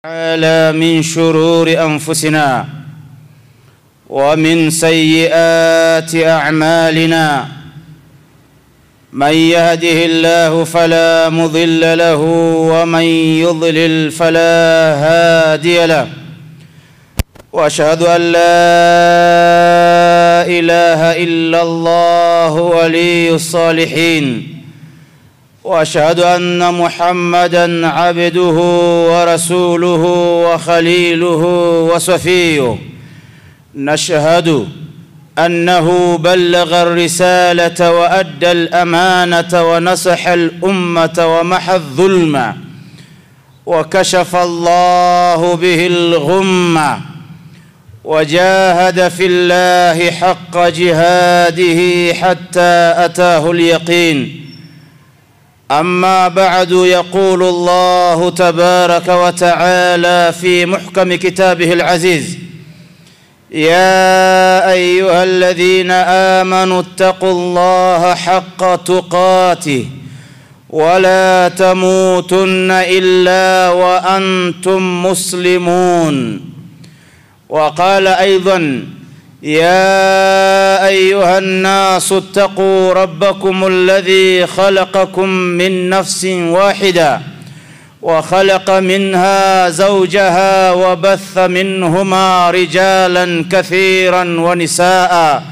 تعالى من شرور أنفسنا ومن سيئات أعمالنا. من يهده الله فلا مضل له ومن يضلل فلا هادي له. وأشهد أن لا إله إلا الله ولي الصالحين. وأشهد أن محمدًا عبده ورسوله وخليله وصفيه. نشهد أنه بلغ الرسالة وأدى الأمانة ونصح الأمة ومحى الظلم وكشف الله به الغمة وجاهد في الله حق جهاده حتى أتاه اليقين. أما بعد، يقول الله تبارك وتعالى في محكم كتابه العزيز: يا أيها الذين آمنوا اتقوا الله حق تقاته ولا تموتن إلا وأنتم مسلمون. وقال أيضا: يا أيها الناس اتقوا ربكم الذي خلقكم من نفس واحدة وخلق منها زوجها وبث منهما رجالا كثيرا ونساء.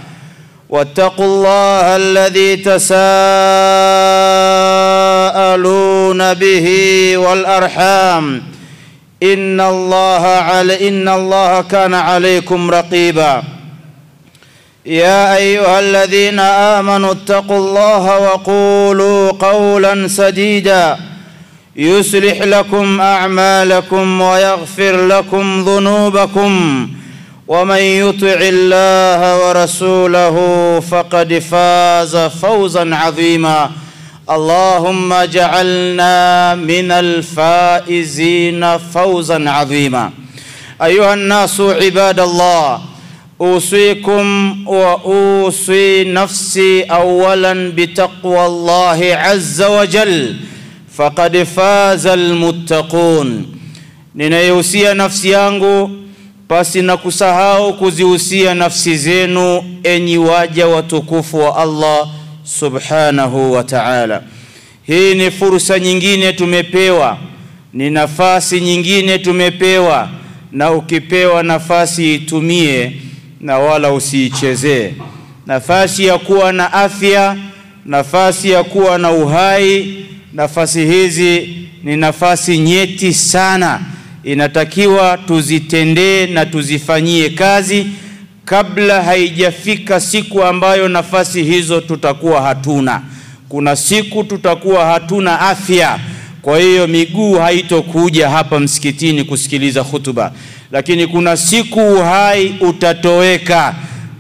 واتقوا الله الذي تساءلون به والأرحام إن الله كان عليكم رقيبا. يا أيها الذين آمنوا اتقوا الله وقولوا قولا سديدا يصلح لكم أعمالكم ويغفر لكم ذنوبكم ومن يطع الله ورسوله فقد فاز فوزا عظيما. اللهم اجعلنا من الفائزين فوزا عظيما. أيها الناس عباد الله، أوصيكم وأوصي نفسي أولا بتقوى الله عز وجل فقد فاز المتقون. Ninaihusia nafsi yangu pasi na kusahau kuzihusia nafsi zenu, enyi waja watukufu wa Allah subhanahu wa ta'ala. Hii ni fursa nyingine tumepewa, ni nafasi nyingine tumepewa, na ukipewa nafasi itumie na wala usiichezee. Nafasi ya kuwa na afya, nafasi ya kuwa na uhai, nafasi hizi ni nafasi nyeti sana. Inatakiwa tuzitendee na tuzifanyie kazi kabla haijafika siku ambayo nafasi hizo tutakuwa hatuna. Kuna siku tutakuwa hatuna afya, kwa hiyo miguu haitokuja hapa msikitini kusikiliza hutuba. Lakini kuna siku uhai utatoweka,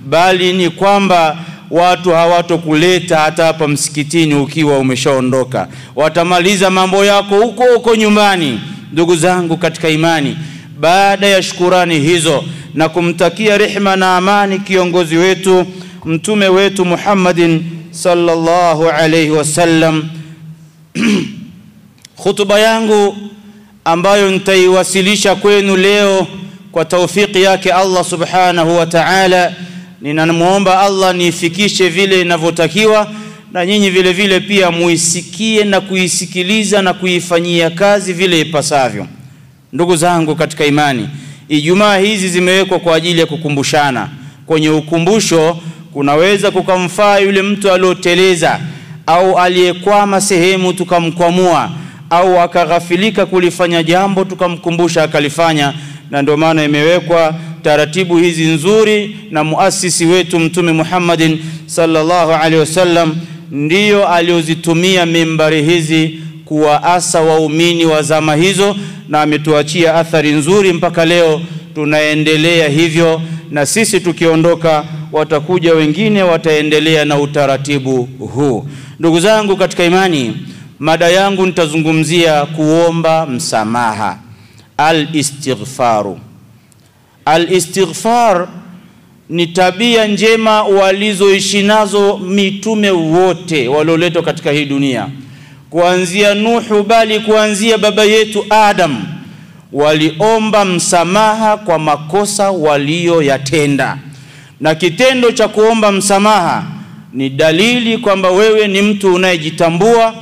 bali ni kwamba watu hawatokuleta hata hapa msikitini ukiwa umeshaondoka. Watamaliza mambo yako huko nyumbani. Ndugu zangu katika imani, baada ya shukurani hizo na kumtakia rehema na amani kiongozi wetu mtume wetu Muhammadin sallallahu alayhi wasallam, hutuba yangu ambayo nitaiwasilisha kwenu leo kwa taufiki yake Allah subhanahu wa ta'ala, ninamuomba Allah nifikishe vile inavyotakiwa, na nyinyi vile vile pia muisikie na kuisikiliza na kuifanyia kazi vile ipasavyo. Ndugu zangu katika imani, Ijumaa hizi zimewekwa kwa ajili ya kukumbushana. Kwenye ukumbusho kunaweza kukamfaa yule mtu alioteleza au aliyekwama sehemu tukamkwamua, au akaghafilika kulifanya jambo tukamkumbusha akalifanya. Na ndio maana imewekwa taratibu hizi nzuri, na muasisi wetu mtume Muhammadin sallallahu alaihi wasallam ndiyo aliozitumia mimbari hizi kuwaasa waumini wa zama hizo, na ametuachia athari nzuri mpaka leo tunaendelea hivyo, na sisi tukiondoka watakuja wengine wataendelea na utaratibu huu. Ndugu zangu katika imani, mada yangu nitazungumzia kuomba msamaha, al-istighfaru. Al-istighfar ni tabia njema walizoishi nazo mitume wote walioletwa katika hii dunia, kuanzia Nuhu, bali kuanzia baba yetu Adam. waliomba msamaha kwa makosa walioyatenda. Na kitendo cha kuomba msamaha ni dalili kwamba wewe ni mtu unayejitambua,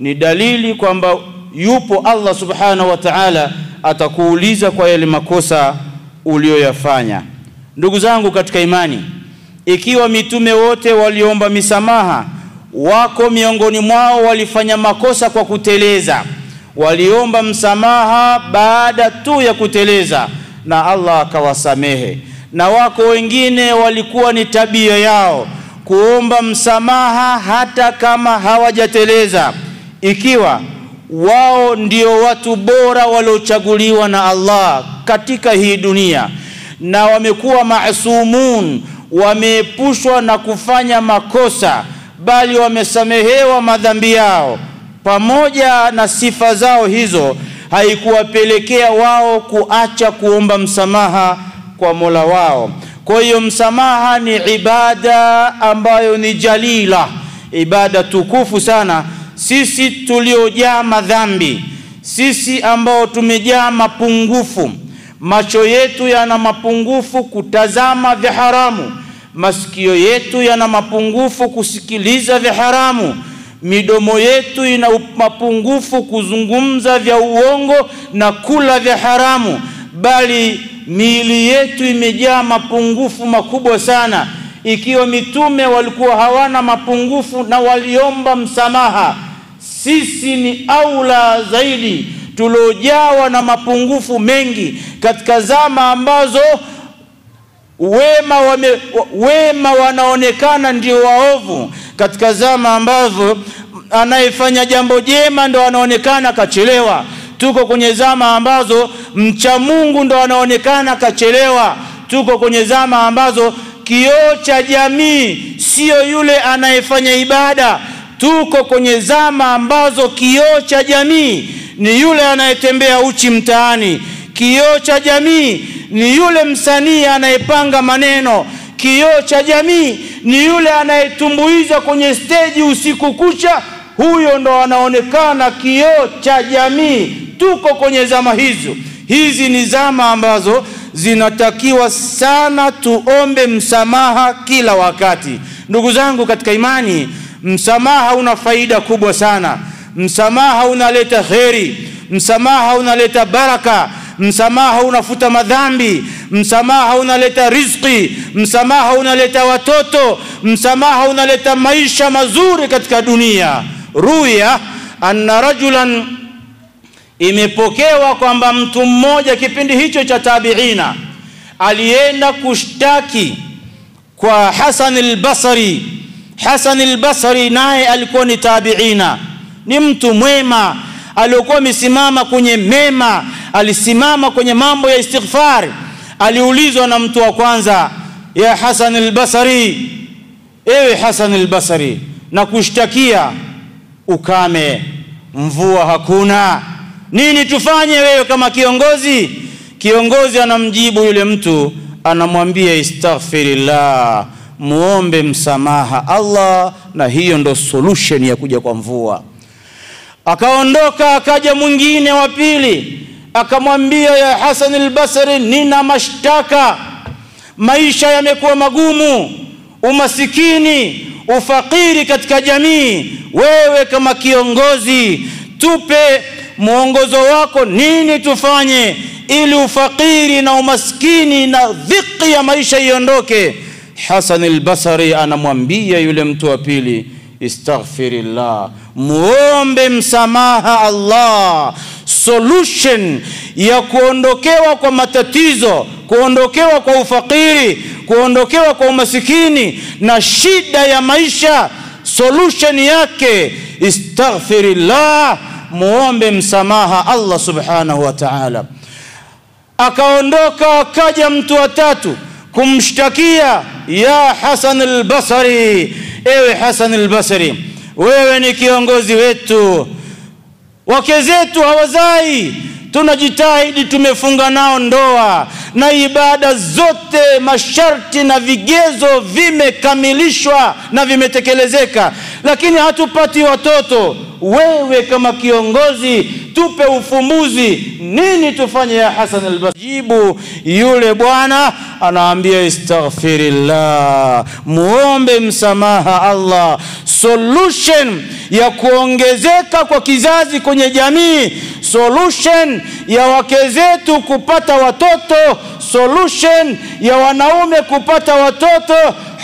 ni dalili kwamba yupo Allah subhanahu wa ta'ala atakuuliza kwa yale makosa uliyoyafanya. Ndugu zangu katika imani, ikiwa mitume wote waliomba misamaha, wako miongoni mwao walifanya makosa kwa kuteleza, waliomba msamaha baada tu ya kuteleza na Allah akawasamehe. Na wako wengine walikuwa ni tabia yao kuomba msamaha hata kama hawajateleza, ikiwa wao ndio watu bora waliochaguliwa na Allah katika hii dunia na wamekuwa maasumun, wameepushwa na kufanya makosa, bali wamesamehewa madhambi yao. Pamoja na sifa zao hizo, haikuwapelekea wao kuacha kuomba msamaha kwa Mola wao. Kwa hiyo msamaha ni ibada ambayo ni jalila, ibada tukufu sana. Sisi tuliojaa madhambi, sisi ambao tumejaa mapungufu, macho yetu yana mapungufu kutazama vya haramu, masikio yetu yana mapungufu kusikiliza vya haramu, midomo yetu ina mapungufu kuzungumza vya uongo na kula vya haramu, bali miili yetu imejaa mapungufu makubwa sana. Ikiwa mitume walikuwa hawana mapungufu na waliomba msamaha, sisi ni aula zaidi tuliojawa na mapungufu mengi katika zama ambazo wema wanaonekana ndio waovu, katika zama ambazo anayefanya jambo jema ndo anaonekana kachelewa. Tuko kwenye zama ambazo mcha Mungu ndo anaonekana kachelewa. Tuko kwenye zama ambazo kioo cha jamii sio yule anayefanya ibada. Tuko kwenye zama ambazo kioo cha jamii ni yule anayetembea uchi mtaani. Kioo cha jamii ni yule msanii anayepanga maneno. Kioo cha jamii ni yule anayetumbuiza kwenye stage usiku kucha. Huyo ndo anaonekana kioo cha jamii. Tuko kwenye zama hizo. Hizi ni zama ambazo zinatakiwa sana tuombe msamaha kila wakati. Ndugu zangu katika imani, msamaha una faida kubwa sana. Msamaha unaleta kheri, msamaha unaleta baraka, msamaha unafuta madhambi, msamaha unaleta riziki, msamaha unaleta watoto, msamaha unaleta maisha mazuri katika dunia. Ruya anna rajulan, imepokewa kwamba mtu mmoja kipindi hicho cha tabiina alienda kushtaki kwa Hasan al-Basri. Hasan al-Basri naye alikuwa ni tabiina, ni mtu mwema, alikuwa amesimama kwenye mema, alisimama kwenye mambo ya istighfar. Aliulizwa na mtu wa kwanza, ya Hasan al-Basri, ewe Hasan al-Basri, na kushtakia ukame, mvua hakuna, nini tufanye wewe kama kiongozi? Kiongozi anamjibu yule mtu, anamwambia istaghfirillah, muombe msamaha Allah, na hiyo ndo solution ya kuja kwa mvua. Akaondoka, akaja mwingine wa pili, akamwambia ya Hasan al-Basri, nina mashtaka, maisha yamekuwa magumu, umasikini, ufakiri katika jamii. Wewe kama kiongozi, tupe mwongozo wako, nini tufanye ili ufakiri na umaskini na dhiki ya maisha iondoke? Hasan al-Basri anamwambia yule mtu wa pili, istaghfirillah, muombe msamaha Allah. Solution ya kuondokewa kwa matatizo, kuondokewa kwa ufakiri, kuondokewa kwa umasikini na shida ya maisha, solution yake istaghfirillah, muombe msamaha Allah subhanahu wa ta'ala. Akaondoka, akaja mtu wa tatu kumshtakia, ya Hasan al-Basri, ewe Hasan al-Basri, wewe ni kiongozi wetu, wake zetu hawazai, tunajitahidi, tumefunga nao ndoa na ibada zote, masharti na vigezo vimekamilishwa na vimetekelezeka, lakini hatupati watoto. wewe kama kiongozi tupe ufumbuzi, nini tufanye ya Hasan al-Basri? Jibu yule bwana anaambia istaghfirillah, muombe msamaha Allah. Solution ya kuongezeka kwa kizazi kwenye jamii, solution ya wake zetu kupata watoto, solution ya wanaume kupata watoto,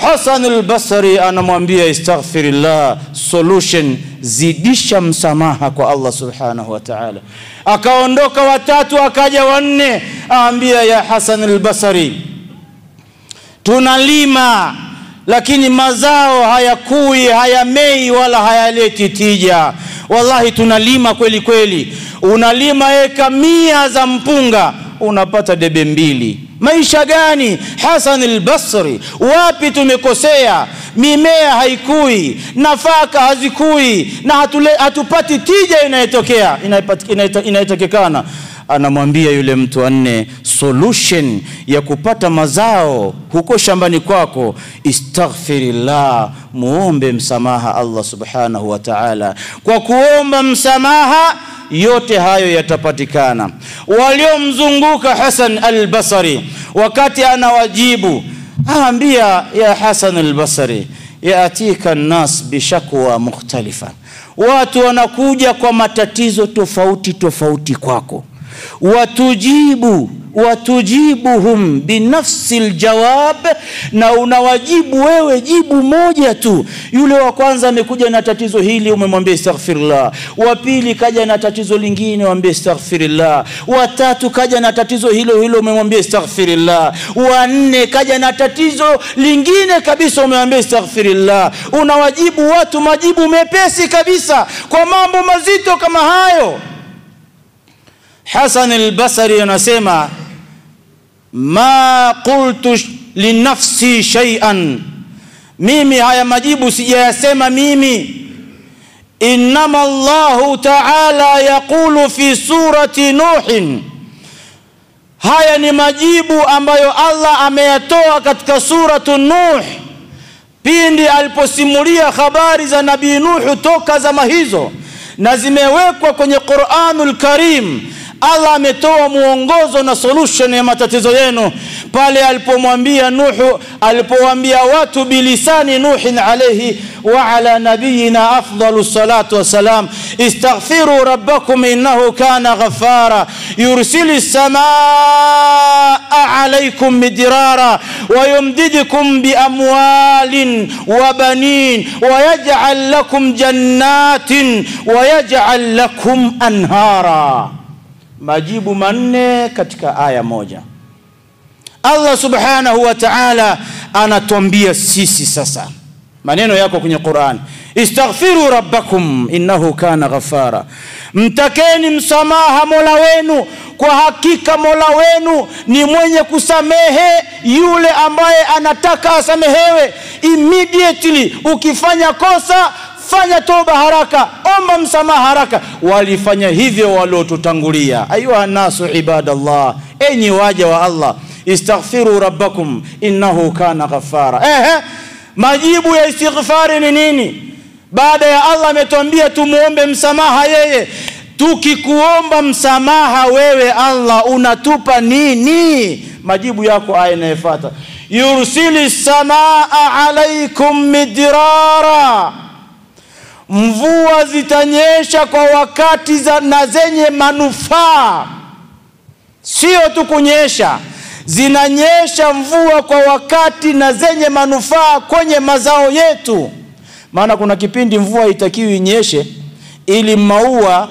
Hasan al-Basri anamwambia istaghfirillah. Solution, zidisha msamaha kwa Allah subhanahu wa ta'ala. Akaondoka watatu, akaja wanne, aambia ya Hasan al-Basri, tunalima lakini mazao hayakui, hayamei wala hayaleti tija. Wallahi tunalima kweli kweli, unalima eka 100 za mpunga unapata debe 2. Maisha gani Hasan al-Basri? Wapi tumekosea? Mimea haikui, nafaka hazikui, na hatupati tija inayotokekana. Anamwambia yule mtu wa nne, solution ya kupata mazao huko shambani kwako, istaghfirillah, muombe msamaha Allah subhanahu wa ta'ala. Kwa kuomba msamaha yote hayo yatapatikana. Waliomzunguka Hasan al-Basri wakati anawajibu, aambia ya Hasan al-Basri, yaatika an-nas bishakwa mukhtalifa, watu wanakuja kwa matatizo tofauti tofauti kwako, watujibuhum binafsil jawab, na unawajibu wewe jibu moja tu. Yule wa kwanza amekuja na tatizo hili, umemwambia astaghfirullah. Wa pili kaja na tatizo lingine, umwambia astaghfirullah. Wa tatu kaja na tatizo hilo hilo, umemwambia astaghfirullah. Wa nne kaja na tatizo lingine kabisa, umemwambia astaghfirullah. Unawajibu watu majibu mepesi kabisa kwa mambo mazito kama hayo. Hasan al-Basri anasema, ma qultu li nafsi shay'an, mimi haya majibu sijayasema mimi. Innama Allahu ta'ala yaqulu fi surati Nuh, haya ni majibu ambayo Allah ameyatoa katika suratu Nuh pindi aliposimulia habari za Nabii Nuh toka zama hizo, na zimewekwa kwenye Qur'anul Karim. Allah ametoa muongozo na solution ya matatizo yenu pale alipomwambia Nuh, alipowaambia watu bilisani Nuhin alayhi wa ala nabiyina afdalus salatu wassalam, istaghfiru rabbakum innahu kana ghaffara yursilis samaa alaykum midrara wa yumdidukum bi amwalin wa banin wa yaj'al lakum jannatin wa yaj'al lakum anhara. Majibu manne katika aya moja. Allah subhanahu wa ta'ala anatuambia sisi sasa, maneno yako kwenye Qur'an, istaghfiru rabbakum innahu kana ghafara, mtakeni msamaha Mola wenu, kwa hakika Mola wenu ni mwenye kusamehe yule ambaye anataka asamehewe. Immediately ukifanya kosa, fanya toba haraka, omba msamaha haraka. Walifanya hivyo waliotutangulia. Ayuha nasu ibadallah, enyi waja wa Allah, istaghfiru rabbakum innahu kana ghaffara. Majibu ya istighfari ni nini? Baada ya Allah ametuambia tumuombe msamaha yeye, tukikuomba msamaha wewe Allah unatupa nini? Majibu yako aya inayofuata, yursilis samaa alaykum midrara, mvua zitanyesha kwa wakati na zenye manufaa. Sio tu kunyesha, zinanyesha mvua kwa wakati na zenye manufaa kwenye mazao yetu. Maana kuna kipindi mvua itakiwi inyeshe ili maua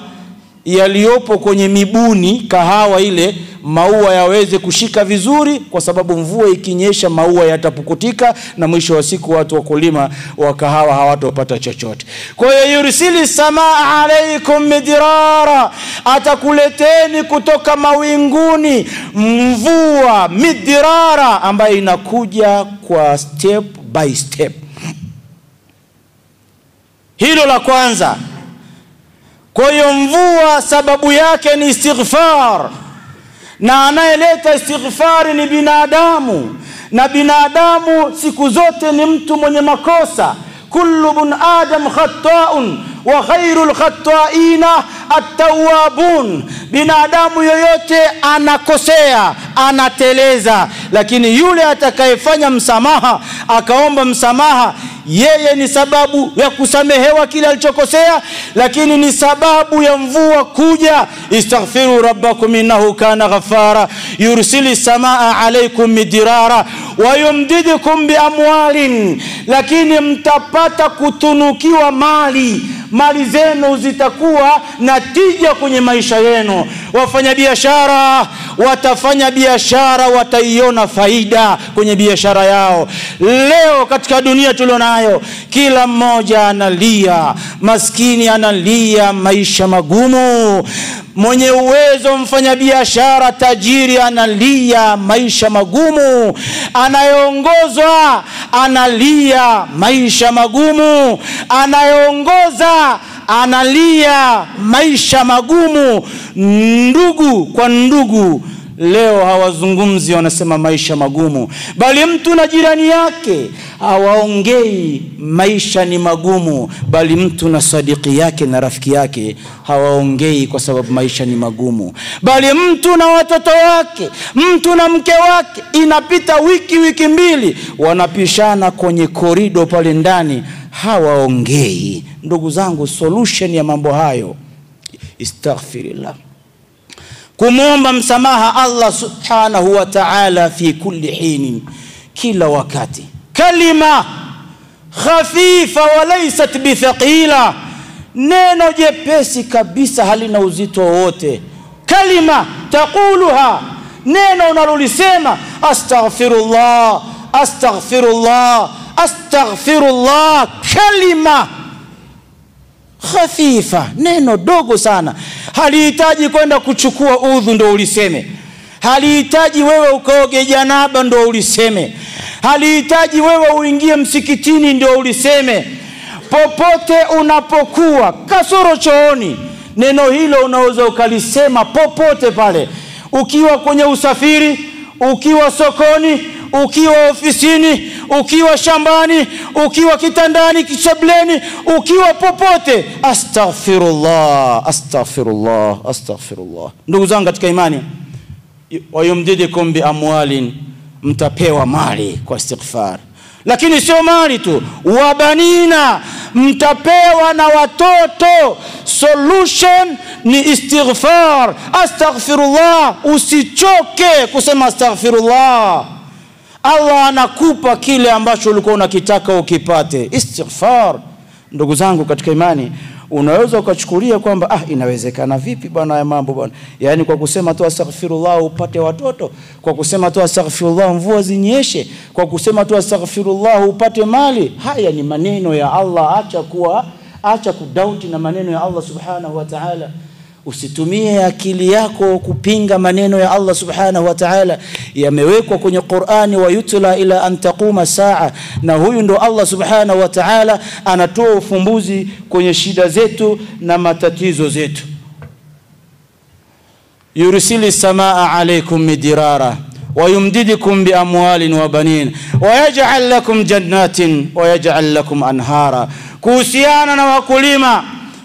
yaliopo kwenye mibuni kahawa ile maua yaweze kushika vizuri, kwa sababu mvua ikinyesha maua yatapukutika na mwisho wa siku watu wakulima wa kahawa hawatopata chochote. Kwa hiyo yursili samaa alaykum midrara, atakuleteni kutoka mawinguni mvua midrara ambayo inakuja kwa step by step. Hilo la kwanza. Kwa hiyo mvua sababu yake ni istighfar, na anayeleta istighfari ni binadamu, na binadamu siku zote ni mtu mwenye makosa. Kullu bun adam khata'un wa khairul khata'ina at-tawwabun. Binadamu yoyote anakosea, anateleza, lakini yule atakayefanya msamaha, akaomba msamaha, yeye ni sababu ya kusamehewa kile alichokosea, lakini ni sababu ya mvua kuja. Istaghfiru rabbakum innahu kana ghaffara yursilis samaa alaykum midrara wa yumdidukum biamwalin. Lakini mtapata kutunukiwa mali zenu zitakuwa na tija kwenye maisha yenu. Wafanya biashara watafanya biashara, wataiona faida kwenye biashara yao. Leo katika dunia tulionayo, kila mmoja analia, maskini analia maisha magumu. Mwenye uwezo, mfanya biashara, tajiri analia maisha magumu. Anayeongozwa analia maisha magumu. Anayeongoza analia maisha magumu. Ndugu kwa ndugu leo hawazungumzi, wanasema maisha magumu, bali mtu na jirani yake hawaongei maisha ni magumu, bali mtu na sadiki yake na rafiki yake hawaongei kwa sababu maisha ni magumu, bali mtu na watoto wake, mtu na mke wake, inapita wiki mbili wanapishana kwenye korido pale ndani, hawaongei. Ndugu zangu, solution ya mambo hayo istaghfirillah, kumomba msamaha Allah subhanahu wa ta'ala fi kulli hinin, kila wakati. Kalima khafifa wa laysat bithaqila, neno jepesi kabisa, halina uzito wote. Kalima taquluha, neno unalolisema, astaghfirullah astaghfirullah astaghfirullah. Kalima khafifa, neno dogo sana, halihitaji kwenda kuchukua udhu ndo uliseme, halihitaji wewe ukaoge janaba ndo uliseme, halihitaji wewe uingie msikitini ndo uliseme. Popote unapokuwa, kasoro chooni, neno hilo unaweza ukalisema popote pale. Ukiwa kwenye usafiri, ukiwa sokoni, ukiwa ofisini, ukiwa shambani, ukiwa kitandani, kisebleni, ukiwa popote, astaghfirullah astaghfirullah astaghfirullah. Ndugu zangu katika imani, wayumdidukum biamwalin, mtapewa mali kwa istighfar. Lakini sio mali tu, wabanina, mtapewa na watoto. Solution ni istighfar, astaghfirullah. Usichoke kusema astaghfirullah. Allah anakupa kile ambacho ulikuwa unakitaka ukipate. Istighfar. Ndugu zangu katika imani, unaweza ukachukulia kwamba inawezekana vipi bwana ya mambo bwana, yani kwa kusema tu astaghfirullah upate watoto, kwa kusema tu astaghfirullah mvua zinyeshe, kwa kusema tu astaghfirullah upate mali. Haya ni maneno ya Allah. Acha kudoubt na maneno ya Allah subhanahu wa ta'ala. Usitumie akili yako kupinga maneno ya Allah subhanahu wa ta'ala. Yamewekwa kwenye Qur'ani, wa yutla ila an taquma saa, na huyu ndo Allah subhanahu wa ta'ala anatoa ufumbuzi kwenye shida zetu na matatizo zetu. Yursili samaa alaykum midrara wa yumdidukum bi amwalin wa banin wa yaj'al lakum jannatin wa yaj'al lakum anhara. Kuhusiana na wakulima,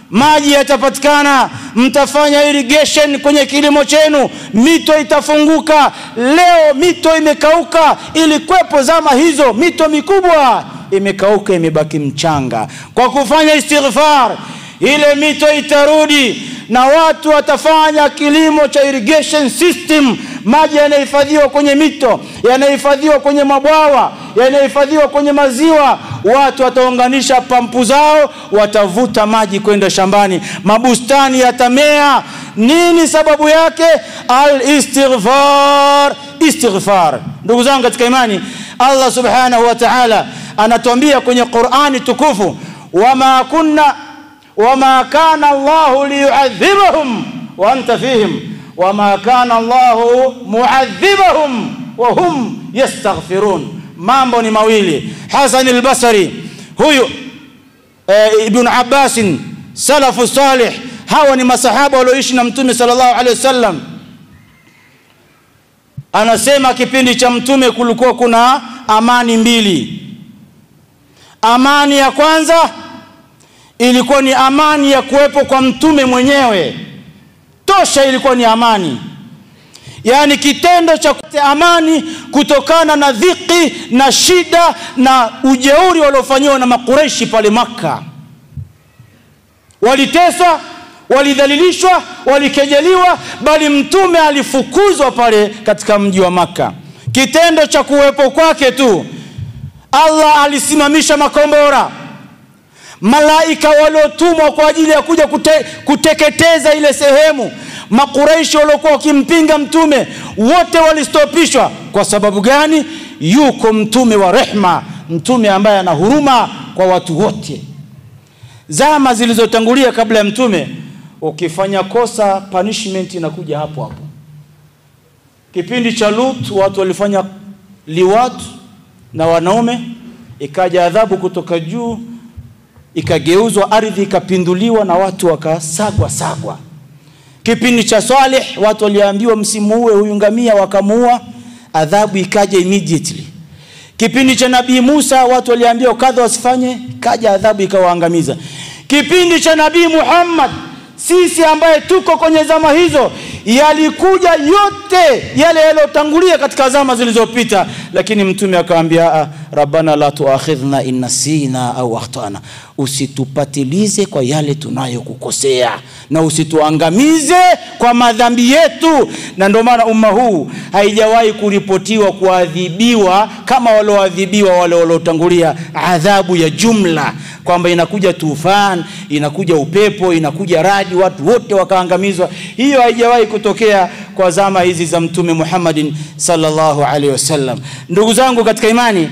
maji yatapatikana, mtafanya irrigation kwenye kilimo chenu, mito itafunguka. Leo mito imekauka, ilikwepo zama hizo mito mikubwa imekauka, imebaki mchanga. Kwa kufanya istighfar, ile mito itarudi na watu watafanya kilimo cha irrigation system. Maji yanahifadhiwa kwenye mito, yanahifadhiwa kwenye mabwawa, yanahifadhiwa kwenye maziwa. Watu wataunganisha pampu zao, watavuta maji kwenda shambani, mabustani yatamea. Nini sababu yake? Al-istighfar. Istighfar. Ndugu zangu katika imani, Allah subhanahu wa ta'ala anatuambia kwenye Qur'ani tukufu, wama kana Allahu liyu'adhibahum wa anta fihim wama kana Allahu mu'adhibahum wa hum yastaghfirun. Mambo ni mawili. Hasan al-Basri, huyu Ibn Abbas, salafu salih, hawa ni masahaba walioishi na Mtume sallallahu alaihi wasallam. Anasema kipindi cha Mtume kulikuwa kuna amani mbili. Amani ya kwanza ilikuwa ni amani ya kuwepo kwa mtume mwenyewe tosha, ilikuwa ni amani. Yani kitendo cha kupata amani kutokana na dhiki na shida na ujeuri waliofanywa na makureishi pale Makka. Waliteswa, walidhalilishwa, walikejeliwa, bali mtume alifukuzwa pale katika mji wa Makka. Kitendo cha kuwepo kwake tu Allah alisimamisha makombora, malaika waliotumwa kwa ajili ya kuja kuteketeza ile sehemu. Makuraishi waliokuwa wakimpinga mtume wote walistopishwa. Kwa sababu gani? Yuko mtume wa rehma, mtume ambaye ana huruma kwa watu wote. Zama zilizotangulia kabla ya mtume, ukifanya kosa punishment inakuja hapo hapo. Kipindi cha Lut watu walifanya liwat na wanaume, ikaja adhabu kutoka juu, ikageuzwa ardhi, ikapinduliwa na watu wakasagwa. Kipindi cha Saleh watu waliambiwa msimuue huyu ngamia, wakamuua, adhabu ikaja immediately. Kipindi cha Nabii Musa watu waliambiwa kadha wasifanye, kaja adhabu ikawaangamiza. Kipindi cha Nabii Muhammad, sisi ambaye tuko kwenye zama hizo, yalikuja yote yale yalotangulia katika zama zilizopita, lakini mtume akaambia Rabbana la tuakhidhna in nasina au akhtana, usitupatilize kwa yale tunayokukosea na usituangamize kwa madhambi yetu. Na ndio maana umma huu haijawahi kuripotiwa kuadhibiwa kama walioadhibiwa wale waliotangulia, adhabu ya jumla, kwamba inakuja tufan, inakuja upepo, inakuja radi, watu wote wakaangamizwa. Hiyo haijawahi kutokea kwa zama hizi za mtume Muhammadin sallallahu alaihi wasallam. Ndugu zangu katika imani,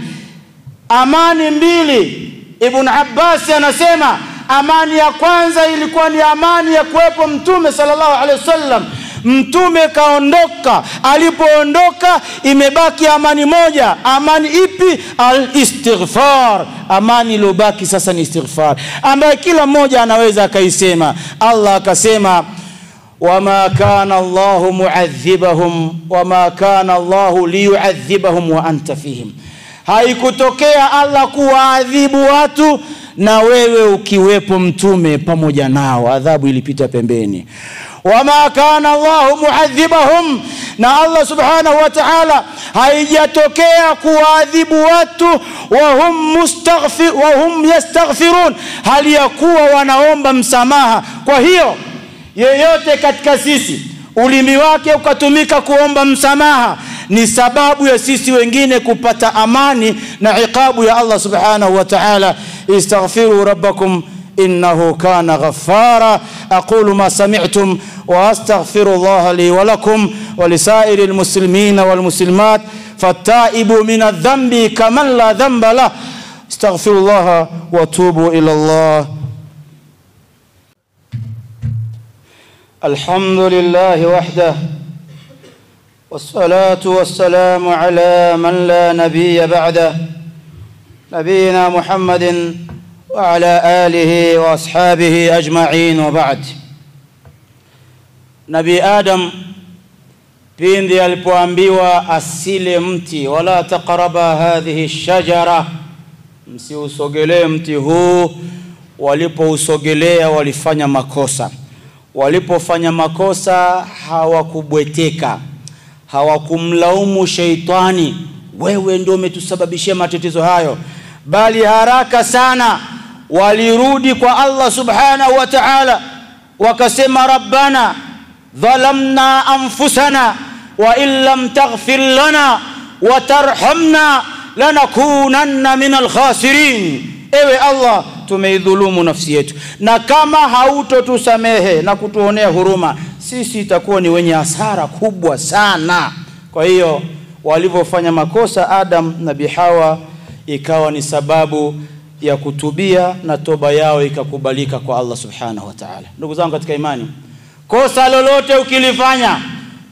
amani mbili. Ibn Abbas anasema amani ya kwanza ilikuwa ni amani ya kuwepo mtume sallallahu alaihi wasallam. Mtume kaondoka, alipoondoka imebaki amani moja. Amani ipi? Al-istighfar. Amani iliyobaki sasa ni istighfar, ambayo kila mmoja anaweza akaisema. Allah akasema wama kana Allahu mu'adhibahum wama kana Allahu liyu'adhibahum wa anta fihim. Haikutokea Allah kuadhibu watu na wewe ukiwepo mtume pamoja nao, adhabu ilipita pembeni. Wama kana Allahu mu'adhibahum, na Allah subhanahu wa ta'ala haijatokea kuadhibu watu wa hum yastaghfirun, hali ya kuwa wanaomba msamaha. Kwa hiyo yeyote katika sisi ulimi wake ukatumika kuomba msamaha, ni sababu ya sisi wengine kupata amani na iqabu ya Allah subhanahu wa ta'ala. Istaghfiru rabbakum innahu kana ghaffara. aqulu ma sami'tum wa astaghfirullaha li wa lakum wa lisairil muslimina wal muslimat fattaibu min adh-dhanbi kaman la dhanba lah. Astaghfirullaha wa tubu ila Allah. Alhamdulillahi wahdah والصلاة والسلام على من لا نبي بعده نبينا محمد وعلى آله وأصحابه أجمعين وبعد. Nabii Adam pindi alipoambiwa asile mti, wala taqraba hadhihi shajara, msiusogelee mti huu, walipousogelea walifanya makosa. Walipofanya makosa hawakubweteka, hawakumlaumu sheitani, wewe ndio umetusababishia matatizo hayo, bali haraka sana walirudi kwa Allah subhanahu wa ta'ala, wakasema rabbana dhalamna anfusana wa illam taghfir lana wa tarhamna lanakunanna minal khasirin. Ewe Allah, tumeidhulumu nafsi yetu, na kama hautotusamehe na kutuonea huruma, sisi itakuwa ni wenye hasara kubwa sana. Kwa hiyo walipofanya makosa Adam na Hawa, ikawa ni sababu ya kutubia na toba yao ikakubalika kwa Allah subhanahu wa ta'ala. Ndugu zangu katika imani, kosa lolote ukilifanya,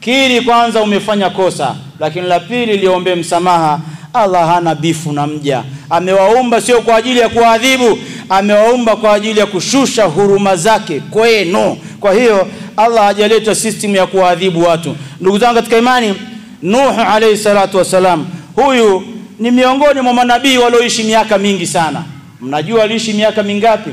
kiri kwanza umefanya kosa, lakini la pili liombe msamaha. Allah hana bifu na mja, amewaumba sio kwa ajili ya kuadhibu, amewaumba kwa ajili ya kushusha huruma zake kwenu. Kwa hiyo Allah hajaleta system ya kuadhibu watu. Ndugu zangu katika imani, Nuh alayhi salatu wasalam, huyu ni miongoni mwa manabii walioishi miaka mingi sana. Mnajua aliishi miaka mingapi?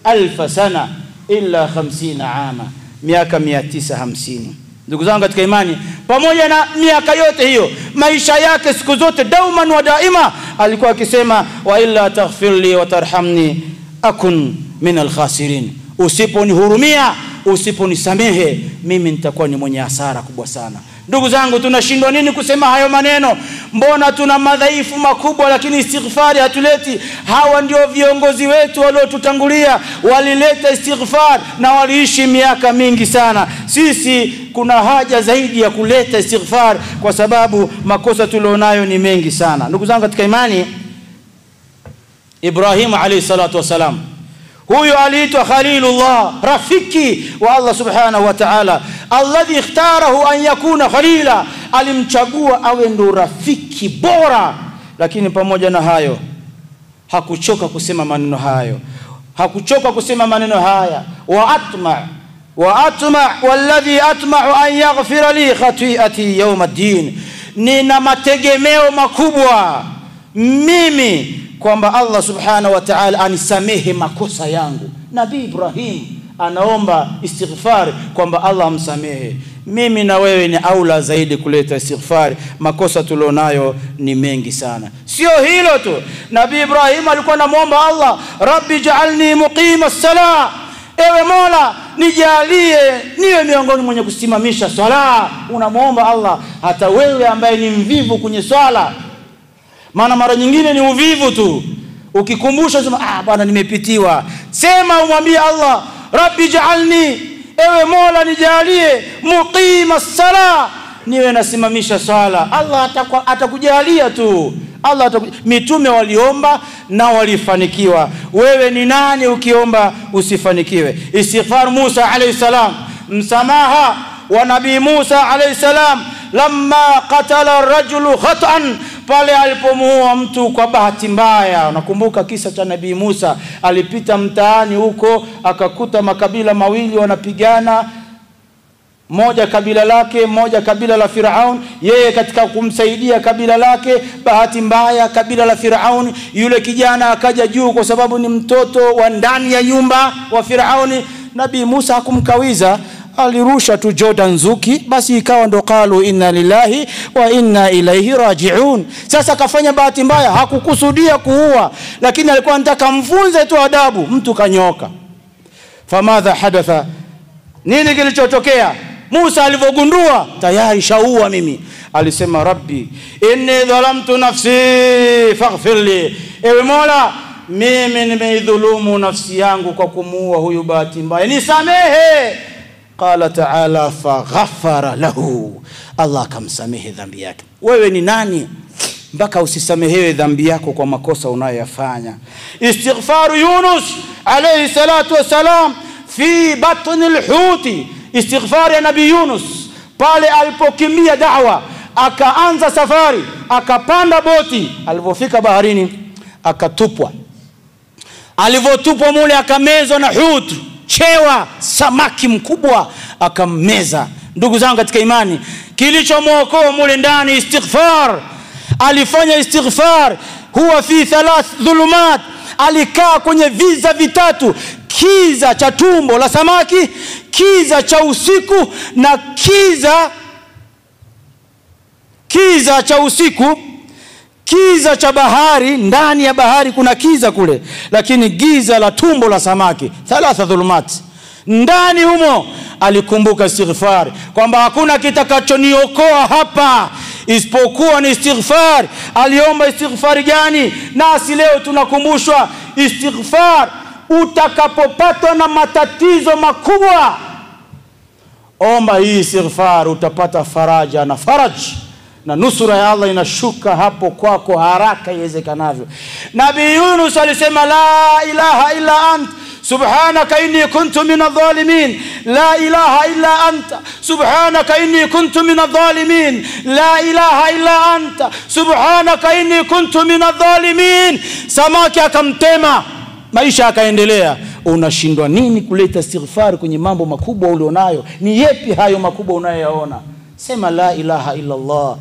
1000 sana illa 50 ama, miaka 950. Ndugu zangu katika imani, pamoja na miaka yote hiyo, maisha yake siku zote dauman wa daima alikuwa akisema wa illa taghfirli wa tarhamni akun min alkhasirin, usiponihurumia, usiponisamehe, mimi nitakuwa ni mwenye hasara kubwa sana. Ndugu zangu, tunashindwa nini kusema hayo maneno? Mbona tuna madhaifu makubwa lakini istighfari hatuleti? Hawa ndio viongozi wetu waliotutangulia, walileta istighfar na waliishi miaka mingi sana. Sisi kuna haja zaidi ya kuleta istighfar kwa sababu makosa tulionayo ni mengi sana. Ndugu zangu katika imani, Ibrahim alayhi salatu wasalam, huyo aliitwa Khalilullah, rafiki wa Allah subhanahu wa ta'ala, alladhi ikhtarahu an yakuna khalila, alimchagua awe ndo rafiki bora. Lakini pamoja na hayo hakuchoka kusema maneno hayo, hakuchoka kusema maneno haya, wa atma walladhi atma'u an yaghfira li khati'ati yawm ad-din, nina mategemeo makubwa mimi kwamba Allah subhanahu wa ta'ala anisamehe makosa yangu. Nabii Ibrahim anaomba istighfar kwamba Allah amsamehe. Mimi na wewe ni aula zaidi kuleta istighfar, makosa tulionayo ni mengi sana. Sio hilo tu, Nabii Ibrahim alikuwa anamuomba Allah, Rabbi ja'alni muqima as-salah, ewe Mola nijalie niwe miongoni mwenye kusimamisha swala. Unamuomba Allah hata wewe ambaye ni mvivu kwenye swala. Maana mara nyingine ni uvivu tu, ukikumbusha sema bwana nimepitiwa. Sema umwambie Allah, Rabbi ja'alni, ewe Mola nijalie muqima as-sala, niwe nasimamisha swala. Allah atakujalia tu. Mitume waliomba na walifanikiwa. Wewe ni nani ukiomba usifanikiwe? Istighfar Musa alayhi salam, msamaha wa Nabii Musa alayhi salam lamma qatala ar-rajulu khata'an, pale alipomuua mtu kwa bahati mbaya. Unakumbuka kisa cha Nabii Musa? Alipita mtaani huko akakuta makabila mawili wanapigana, moja kabila lake, moja kabila la Firaun. Yeye katika kumsaidia kabila lake, bahati mbaya kabila la Firaun, yule kijana akaja juu kwa sababu ni mtoto wa ndani ya nyumba wa Firauni. Nabii Musa hakumkawiza, alirusha tu Jordan Zuki, basi ikawa ndo qalu inna lillahi wa inna ilayhi raji'un. Sasa kafanya bahati mbaya, hakukusudia kuua, lakini alikuwa anataka mfunze tu adabu, mtu kanyoka. Famadha hadatha, nini kilichotokea? Musa alivogundua tayari shaua mimi, alisema Rabbi inni dhalamtu nafsi faghfirli, ewe Mola mimi nimeidhulumu nafsi yangu kwa kumuua huyu bahati mbaya, nisamehe. Qala ta'ala faghafara lahu, Allah akamsamehe dhambi yake. Wewe ni nani mpaka usisamehewe dhambi yako kwa makosa unayoyafanya? Istighfaru Yunus alayhi salatu wasalam fi batn al-huti, istighfar ya Nabii Yunus pale alipokimbia da'wa, akaanza safari, akapanda boti, alipofika baharini akatupwa. Alivotupwa mule akamezwa na hut, chewa, samaki mkubwa akammeza. Ndugu zangu katika imani, kilichomwokoa mule ndani istighfar. Alifanya istighfar, huwa fi 3 dhulumat, alikaa kwenye viza vitatu: kiza cha tumbo la samaki, kiza cha usiku na kiza cha usiku, kiza cha bahari. Ndani ya bahari kuna kiza kule, lakini giza la tumbo la samaki, 3 dhulumat. Ndani humo alikumbuka istighfar kwamba hakuna kitakachoniokoa hapa isipokuwa ni istighfar. Aliomba istighfar gani? Nasi leo tunakumbushwa istighfar. Utakapopatwa na matatizo makubwa, omba hii istighfar, utapata faraja na na nusura ya Allah inashuka hapo kwako haraka iwezekanavyo. Nabii Yunus alisema la ilaha illa ant subhanaka inni kuntu minadh-dhalimin, la ilaha illa anta subhanaka inni kuntu minadh-dhalimin, la ilaha illa anta subhanaka inni kuntu minadh-dhalimin. Samaki akamtema, maisha yakaendelea. Unashindwa nini kuleta istighfar kwenye mambo makubwa ulionayo? Ni yepi hayo makubwa unayoyaona? Sema la ilaha illa Allah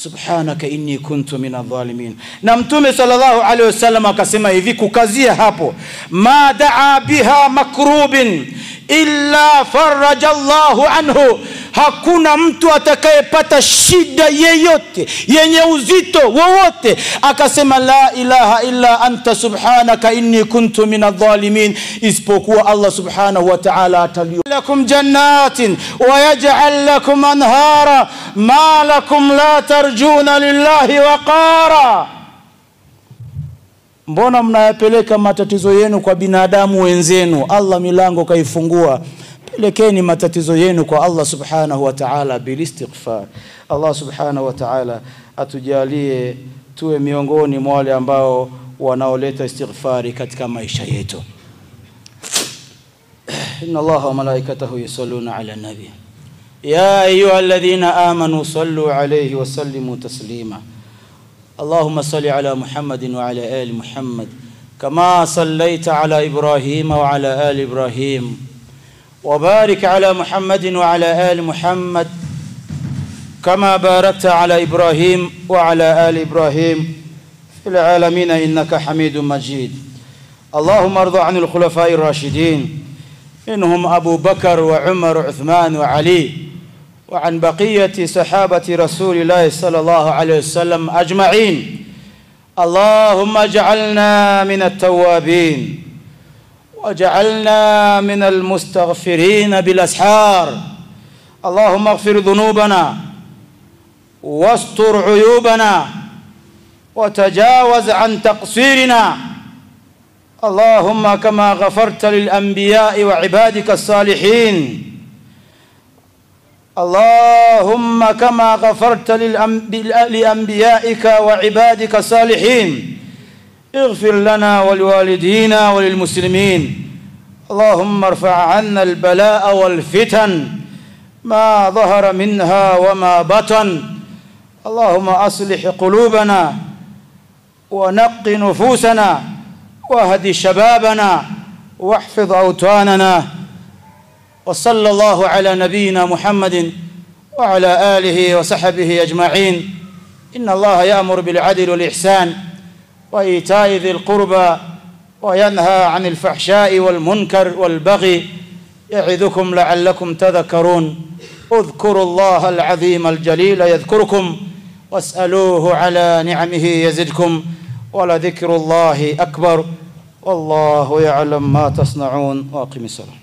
subhanaka inni kuntu minadh-dhalimin. Na Mtume sallallahu alaihi wasallam akasema hivi kukazia hapo, ma daa biha makrubin illa faraja Allahu anhu, hakuna mtu atakayepata shida yeyote yenye uzito wowote akasema la ilaha illa anta subhanaka inni kuntu minadh-dhalimin, isipokuwa Allah subhanahu wa ta'ala ataliyo lakum jannatin wa yaj'al lakum anhara ma lakum la tarjuna lillahi waqara. Mbona mnayapeleka matatizo yenu kwa binadamu wenzenu? Allah milango kaifungua. Pelekeni matatizo yenu kwa Allah subhanahu wa ta'ala bil istighfar. Allah subhanahu wa ta'ala atujalie tuwe miongoni mwa wale ambao wanaoleta istighfari katika maisha yetu. Inna Allaha wa malaikatahu yusalluna ala nabi ya ayyuhalladhina amanu sallu alayhi wa sallimu taslima. اللهم صل على محمد وعلى آل محمد كما صليت على إبراهيم وعلى آل إبراهيم وبارك على محمد وعلى آل محمد كما باركت على إبراهيم وعلى آل إبراهيم في العالمين إنك حميد مجيد. اللهم ارض عن الخلفاء الراشدين منهم أبو بكر وعمر وعثمان وعلي وعن بقية صحابة رسول الله صلى الله عليه وسلم أجمعين. اللهم اجعلنا من التوابين واجعلنا من المستغفرين بالأسحار. اللهم اغفر ذنوبنا واستر عيوبنا وتجاوز عن تقصيرنا. اللهم كما غفرت للأنبياء وعبادك الصالحين، اللهم كما غفرت لأنبيائك وعبادك الصالحين اغفر لنا ولوالدينا وللمسلمين. اللهم ارفع عنا البلاء والفتن ما ظهر منها وما بطن. اللهم أصلح قلوبنا ونق نفوسنا واهد شبابنا واحفظ أوطاننا. وصلى الله على نبينا محمد وعلى آله وصحبه أجمعين. إن الله يأمر بالعدل والإحسان وإيتاء ذي القربى وينهى عن الفحشاء والمنكر والبغي يعظكم لعلكم تذكرون. اذكروا الله العظيم الجليل يذكركم واسألوه على نعمه يزدكم ولذكر الله أكبر والله يعلم ما تصنعون. وأقم الصلاة.